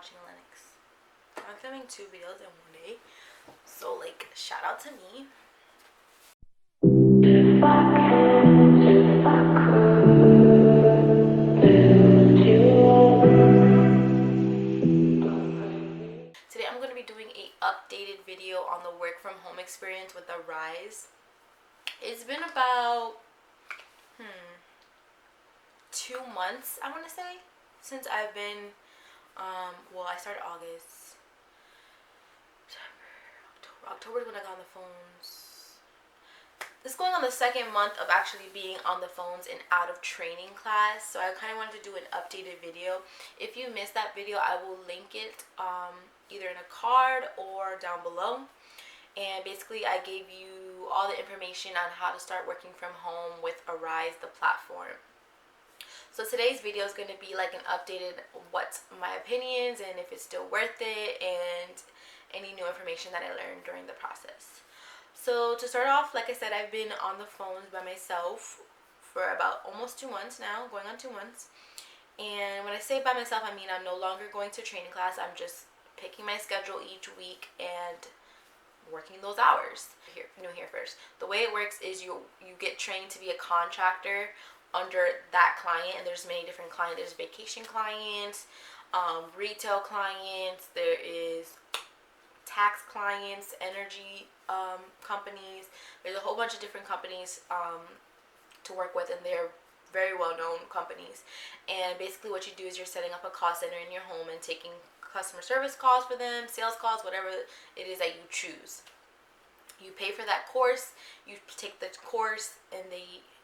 watching Linux. I'm filming 2 videos in one day, so like shout out to me. Today I'm going to be doing a updated video on the work from home experience with the Rise. It's been about 2 months, I want to say, since I've been well, I started August, October is when I got on the phones. This is going on the 2nd month of actually being on the phones and out of training class, so I kind of wanted to do an updated video. If you missed that video, I will link it either in a card or down below. And basically I gave you all the information on how to start working from home with Arise, the platform. So today's video is going to be like an updated what's my opinions and if it's still worth it and any new information that I learned during the process. So to start off, like I said, I've been on the phones by myself for about almost 2 months now, going on 2 months. And when I say by myself, I mean I'm no longer going to training class. I'm just picking my schedule each week and working those hours. New here first. The way it works is you get trained to be a contractor under that client, and there's many different clients. There's vacation clients, retail clients, there is tax clients, energy companies. There's a whole bunch of different companies to work with, and they're very well known companies. And basically what you do is you're setting up a call center in your home and taking customer service calls for them, sales calls, whatever it is that you choose. You pay for that course, you take the course, and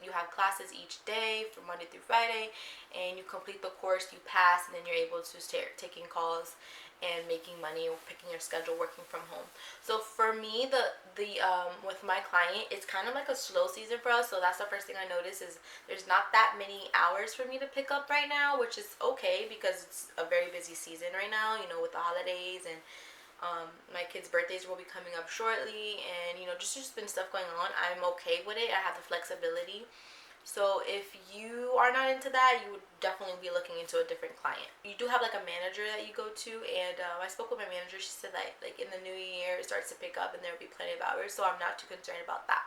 you have classes each day from Monday through Friday, and you complete the course, you pass, and then you're able to start taking calls and making money or picking your schedule working from home. So for me, with my client, it's kind of like a slow season for us. So that's the first thing I noticed is there's not that many hours for me to pick up right now, which is okay because it's a very busy season right now, you know, with the holidays, and my kids' birthdays will be coming up shortly, and you know, just been stuff going on. I'm okay with it. I have the flexibility. So if you are not into that, you would definitely be looking into a different client. You do have like a manager that you go to, and I spoke with my manager. She said that like in the new year it starts to pick up and there will be plenty of hours, so I'm not too concerned about that.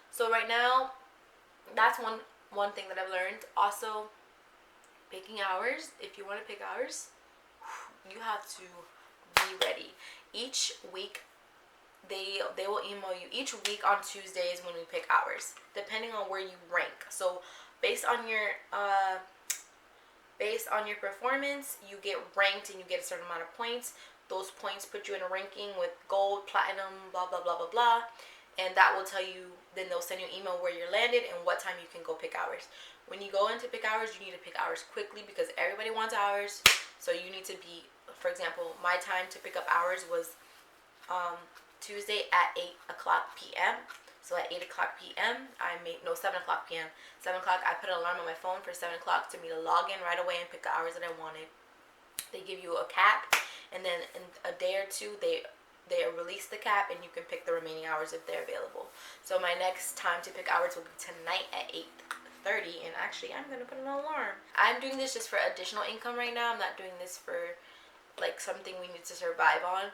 So right now, that's one thing that I've learned. Also, picking hours. If you want to pick hours, you have to be ready. Each week they will email you each week on Tuesdays when we pick hours, depending on where you rank. So based on your performance, you get ranked and you get a certain amount of points. Those points put you in a ranking with gold, platinum, blah blah blah blah blah, and that will tell you. Then they'll send you an email where you're landed and what time you can go pick hours. When you go in to pick hours, you need to pick hours quickly because everybody wants hours. So you need to be, for example, my time to pick up hours was Tuesday at 8 o'clock p.m. So at 8 o'clock p.m. 7 o'clock p.m. 7 o'clock, I put an alarm on my phone for 7 o'clock to me to log in right away and pick the hours that I wanted. They give you a cap, and then in a day or two, they release the cap, and you can pick the remaining hours if they're available. So my next time to pick hours will be tonight at 8:30, and actually I'm gonna put an alarm. I'm doing this just for additional income right now. I'm not doing this for like something we need to survive on.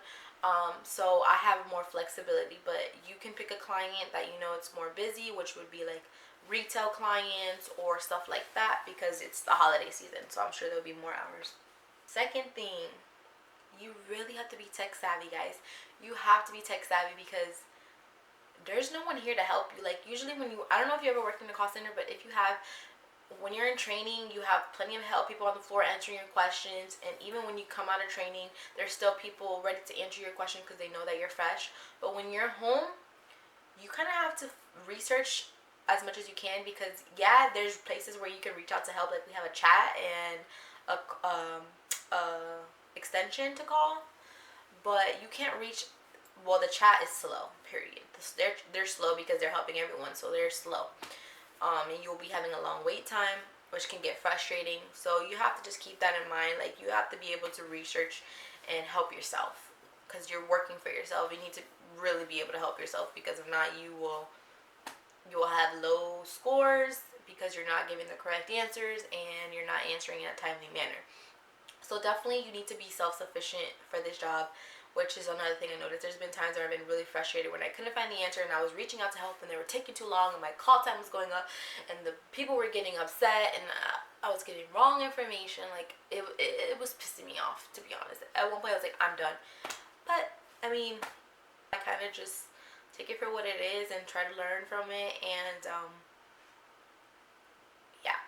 So I have more flexibility, but you can pick a client that you know it's more busy, which would be like retail clients or stuff like that, because it's the holiday season, so I'm sure there'll be more hours. Second thing, you really have to be tech savvy, guys. You have to be tech savvy because there's no one here to help you. Like usually I don't know if you ever worked in a call center, but if you have, when you're in training, you have plenty of help, people on the floor answering your questions, and even when you come out of training, there's still people ready to answer your question because they know that you're fresh. But when you're home, you kind of have to research as much as you can, because yeah, there's places where you can reach out to help, like we have a chat and a extension to call, but you can't reach. Well, the chat is slow, period. They're slow because they're helping everyone, so they're slow. And you'll be having a long wait time, which can get frustrating. So you have to just keep that in mind. Like you have to be able to research and help yourself, because you're working for yourself. You need to really be able to help yourself, because if not, you will have low scores because you're not giving the correct answers and you're not answering in a timely manner. So definitely you need to be self-sufficient for this job, which is another thing I noticed. There's been times where I've been really frustrated when I couldn't find the answer and I was reaching out to help and they were taking too long and my call time was going up and the people were getting upset and I was getting wrong information. Like, it was pissing me off, to be honest. At one point I was like, I'm done. But, I mean, I kind of just take it for what it is and try to learn from it, and yeah.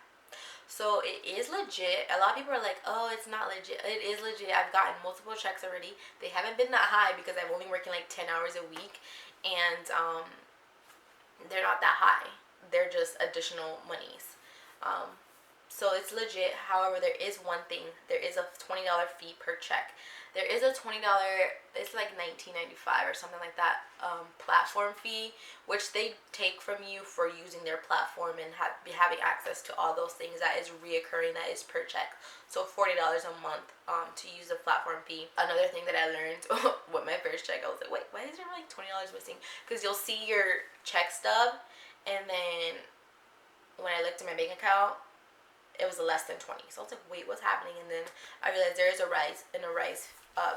So it is legit. A lot of people are like, oh, it's not legit. It is legit. I've gotten multiple checks already. They haven't been that high because I've only working like 10 hours a week, and they're not that high. They're just additional monies. So it's legit. However, there is one thing. There is a $20 fee per check. There is a $20, it's like $19.95 or something like that, platform fee, which they take from you for using their platform and having access to all those things. That is reoccurring. That is per check. So $40 a month to use the platform fee. Another thing that I learned with my first check, I was like, wait, why is there like $20 missing? Because you'll see your check stub, and then when I looked at my bank account, it was less than 20. So I was like, wait, what's happening? And then I realized there is a rise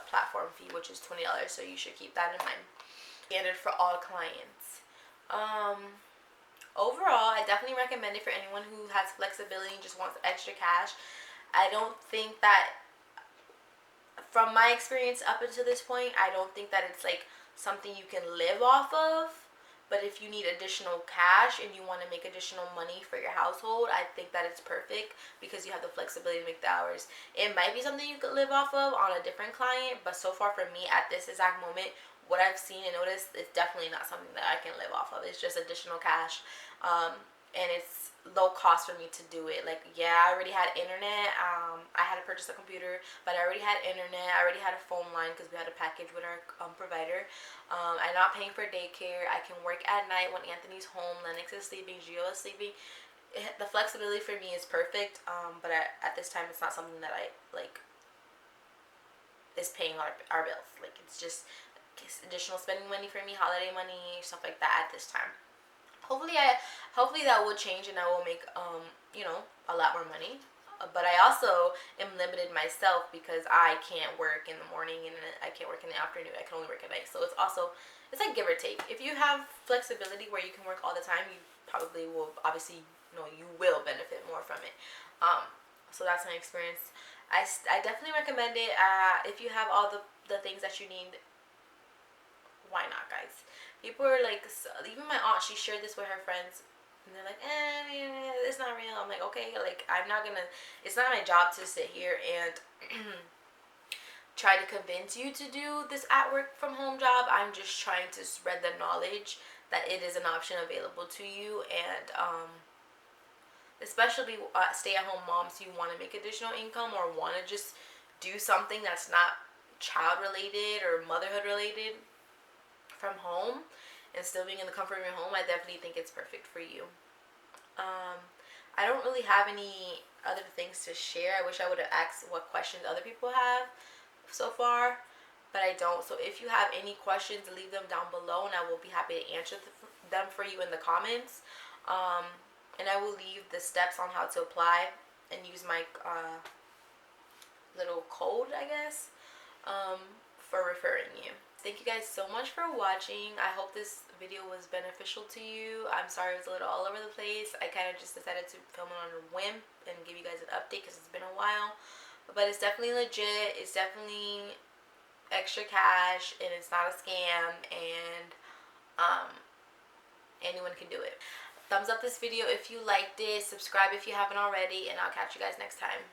platform fee, which is $20. So you should keep that in mind. Standard for all clients. Overall, I definitely recommend it for anyone who has flexibility and just wants extra cash. I don't think that, from my experience up until this point, I don't think that it's like something you can live off of. But if you need additional cash and you want to make additional money for your household, I think that it's perfect because you have the flexibility to make the hours. It might be something you could live off of on a different client, but so far for me at this exact moment, what I've seen and noticed, it's definitely not something that I can live off of. It's just additional cash, and it's low cost for me to do it. Like, yeah, I already had internet. I had to purchase a computer, but I already had internet. I already had a phone line because we had a package with our provider. I'm not paying for daycare. I can work at night when Anthony's home, Lennox is sleeping, Gio is sleeping. The flexibility for me is perfect, but at this time it's not something that I like is paying our bills. Like, it's just additional spending money for me, holiday money, stuff like that at this time. Hopefully that will change and I will make a lot more money. But I also am limited myself because I can't work in the morning and I can't work in the afternoon. I can only work at night. So it's like give or take. If you have flexibility where you can work all the time, you probably will, obviously, you will benefit more from it. So that's my experience. I definitely recommend it. If you have all the things that you need, why not, guys? People are like, even my aunt, she shared this with her friends, and they're like, it's not real. I'm like, okay, like, it's not my job to sit here and try to convince you to do this at work from home job. I'm just trying to spread the knowledge that it is an option available to you, and especially stay-at-home moms who want to make additional income or want to just do something that's not child related or motherhood related from home and still being in the comfort of your home. I definitely think it's perfect for you. I don't really have any other things to share. I wish I would have asked what questions other people have so far, but I don't. So if you have any questions, leave them down below and I will be happy to answer them for you in the comments. And I will leave the steps on how to apply and use my little code, I guess, for referring you. Thank you guys so much for watching. I hope this video was beneficial to you. I'm sorry it was a little all over the place. I kind of just decided to film it on a whim and give you guys an update because it's been a while. But it's definitely legit. It's definitely extra cash and it's not a scam, and anyone can do it. Thumbs up this video if you liked it. Subscribe if you haven't already, and I'll catch you guys next time.